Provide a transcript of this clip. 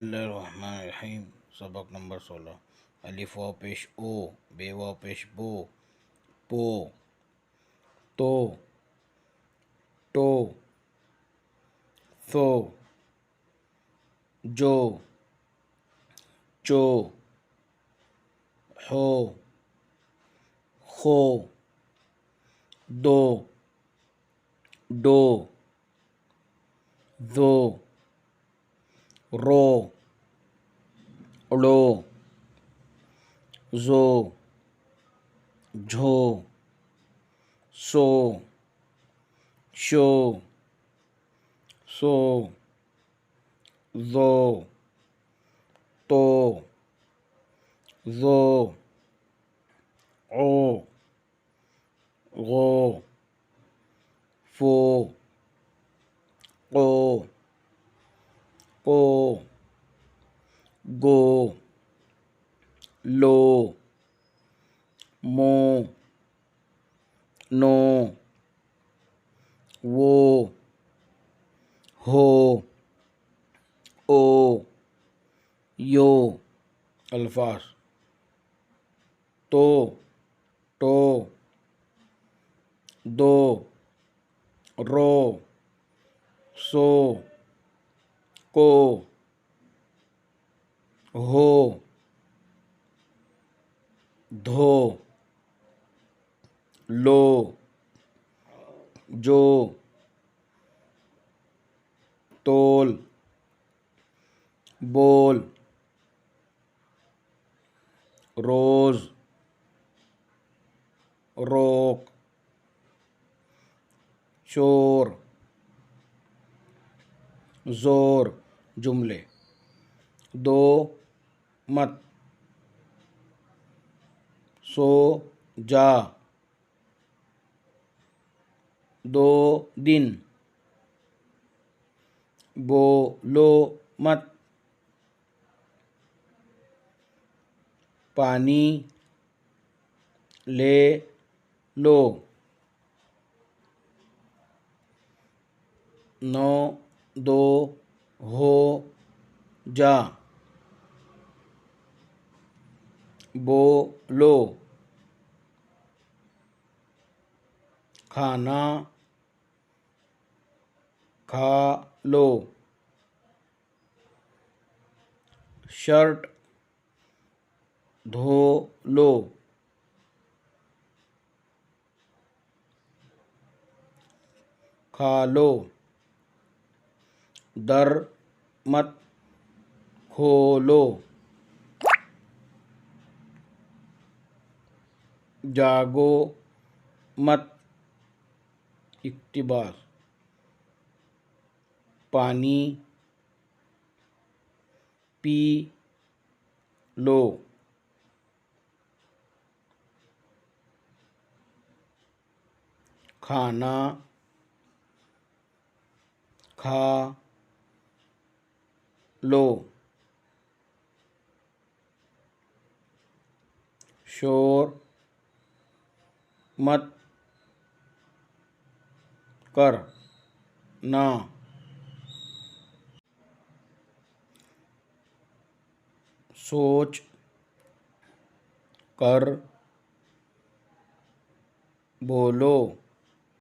बिस्मिल्लाहिर्रहमानिर्रहीम। सबक नंबर 16। अलिफ वाव पेश ओ, बे वाव पेश बो, पो, तो, टो, सो, जो, चो, हो, खो, दो, डो, दो, रो, ड़ो, ज़ो, झो, सो, शो, सो, ज़ो, तो, ज़ो, ओ, गो, फो, को, गो, लो, मो, नो, वो, हो, ओ, यो। अल्फाज तो, टो, दो, रो, सो, को, हो, धो, लो, जो, तोल, बोल, रोज, रोक, शोर, जोर। जुमले दो मत, सो जा, दो दिन, बोलो मत, पानी ले लो, नौ दो हो जा, बोलो, खाना खा लो, शर्ट धो लो, खा लो, दर मत खोलो, जागो मत, इक्तिबार, पानी पी लो, खाना खा लो, शोर मत कर ना, सोच कर बोलो।